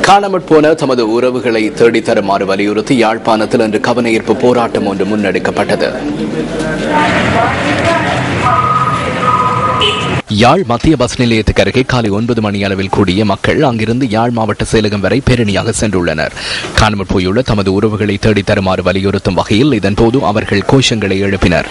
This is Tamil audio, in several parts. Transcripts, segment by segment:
காணாமற் போன தமது உறவுகளை தேடித் தருமாறு வலியுறுத்தி யாழ்ப்பாணத்தில் இன்று கவனஈர்ப்பு போராட்டம் ஒன்று முன்னெடுக்கப்பட்டது. யாழ் மத்திய பஸ் நிலையத்துக்கு அருகே காலை 9 மணி அளவில் கூடிய மக்கள் அங்கிருந்து யாழ் மாவட்ட செயலகம் வரை பேரணியாக சென்றுள்ளனர். காணாமற் போயுள்ள தமது உறவுகளை தேடித் தருமாறு வலியுறுத்தும் வகையில் இதன்போது அவர்கள் கோஷங்களை எழுப்பினர்.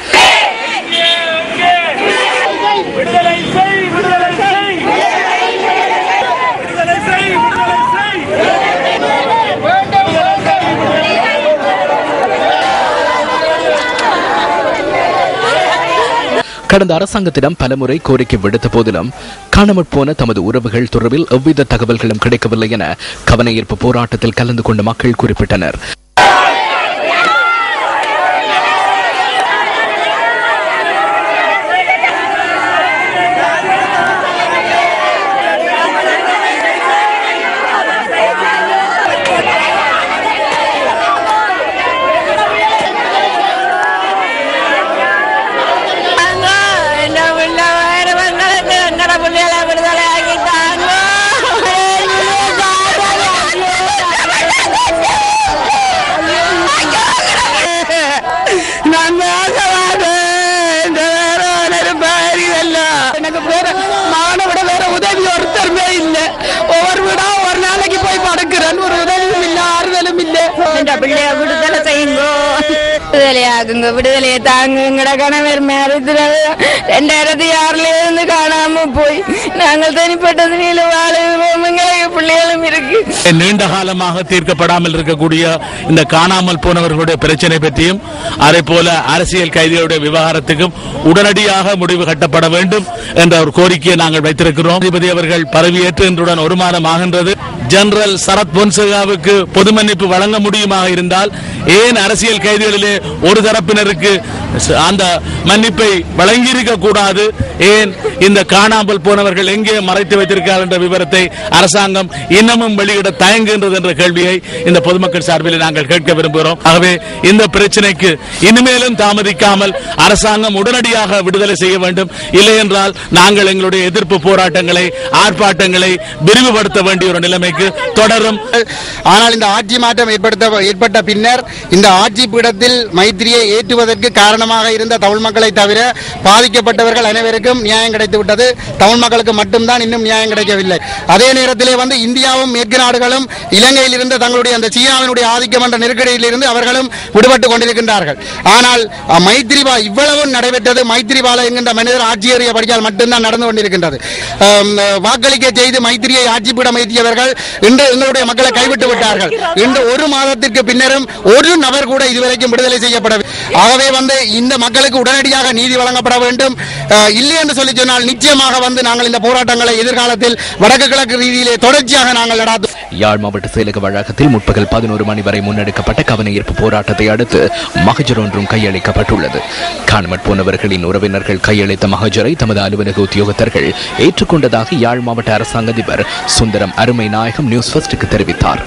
கடந்த அரசாங்கத்திடம் பலமுறை கோரிக்கை விடுத்த போதிலும் காணாமற் போன தமது உறவுகள் தொடர்பில் எவ்வித தகவல்களும் கிடைக்கவில்லை என கவனஈர்ப்பு போராட்டத்தில் கலந்து கொண்ட மக்கள் குறிப்பிட்டனர். உதவி ஒருத்தருமே இல்ல. ஒவ்வொரு வீடா ஒரு நாளைக்கு போய் படுக்கிறேன். ஒரு உதவியும் இல்ல, ஆறுதலும் இல்ல. பிள்ளைய விடுதலை செய்யுங்க, விடுதலையாகுங்க, விடுதலையை தாங்குங்கட. கணவர் மேரத்துல 2006 இருந்து காணாம போய் நாங்கள் தனிப்பட்ட நிலையில வாழுகிறோம். எங்களுக்கு பிள்ளைகளும் இருக்கு. நீண்ட காலமாக தீர்க்கப்படாமல் இருக்கக்கூடிய இந்த காணாமல் போனவர்களுடைய பிரச்சனை பற்றியும் அதே போல அரசியல் கைதிகளுடைய விவகாரத்துக்கும் உடனடியாக முடிவு கட்டப்பட வேண்டும் என்ற ஒரு கோரிக்கையை நாங்கள் வைத்திருக்கிறோம். நீதிபதி அவர்கள் பதவியேற்று இன்றுடன் 1 மாதம் ஆகின்றது. ஜெனரல் சரத் பொன்சேகாவுக்கு பொது மன்னிப்பு வழங்க முடியுமாக இருந்தால் ஏன் அரசியல் கைதிகளிலே ஒரு தரப்பினருக்கு அந்த மன்னிப்பை வழங்கியிருக்க கூடாது? ஏன் இந்த காணாமல் போனவர்கள் எங்கே மறைத்து வைத்திருக்கிறார் என்ற விவரத்தை அரசாங்கம் இன்னமும் வெளியிட தயங்குகின்றது என்ற கேள்வியை இந்த பொதுமக்கள் சார்பில் நாங்கள் கேட்க விரும்புகிறோம். ஆகவே இந்த பிரச்சனைக்கு இனிமேலும் தாமதிக்காமல் அரசாங்கம் உடனடியாக விடுதலை செய்ய வேண்டும். இல்லை என்றால் நாங்கள் எங்களுடைய எதிர்ப்பு போராட்டங்களை, ஆர்ப்பாட்டங்களை விரிவுபடுத்த வேண்டிய ஒரு நிலைமைக்கு தொடரும். ஆனால் இந்த ஆட்சி மாற்றம் ஏற்பட்ட பின்னர் இந்த ஆட்சி பீடத்தில் மைத்திரியை ஏற்றுவதற்கு காரணமாக இருந்த தமிழ் மக்களை தவிர பாதிக்கப்பட்டவர்கள் அனைவருக்கும் நியாயம் கிடைத்துவிட்டது. தமிழ் மக்களுக்கு மட்டும்தான் இன்னும் நியாயம் கிடைக்கவில்லை. அதே நேரத்திலே இந்தியாவும் மேற்கு நாடுகளும் இலங்கையில் இருந்த தங்களுடைய அந்த சீனாவினுடைய ஆதிக்கம் என்ற நெருக்கடியில் இருந்து அவர்களும் விடுபட்டுக் கொண்டிருக்கின்றார்கள். ஆனால் மைத்திரிபா இவ்வளவு நடைபெற்றது மைத்திரிபால என்கின்ற மனிதர் ஆட்சியேறிய படியால் மட்டும்தான் நடந்து கொண்டிருக்கின்றது. வாக்களிக்க செய்து மைத்திரியை ஆட்சி பீடம் ஏற்றியவர்கள் இன்று எங்களுடைய மக்களை கைவிட்டு விட்டார்கள். இன்று 1 மாதத்திற்கு பின்னரும் ஒரு நபர் கூட இதுவரைக்கும் விடுதலை செய்யப்படவில்லை. ஆகவே இந்த மக்களுக்கு உடனடியாக நீதி வழங்கப்பட வேண்டும். இல்லை என்று சொல்லி சொன்னால் நிச்சயமாக நாங்கள் இந்த போராட்டங்களை எதிர்காலத்தில் வடக்கு கிழக்கு ரீதியிலே தொடர்ச்சியாக நாங்கள் நடாத்துவோம். யாழ் மாவட்ட செயலக வளாகத்தில் முற்பகல் 11 மணி வரை முன்னெடுக்கப்பட்ட கவனஈர்ப்பு போராட்டத்தை அடுத்து மகஜர் ஒன்றும் கையளிக்கப்பட்டுள்ளது. காணாமற் போனவர்களின் உறவினர்கள் கையளித்த மகஜரை தமது அலுவலக உத்தியோகத்தர்கள் ஏற்றுக்கொண்டதாக யாழ் மாவட்ட அரசாங்க அதிபர் சுந்தரம் அருமை நாயகம் நியூஸ் ஃபர்ஸ்டுக்கு தெரிவித்தார்.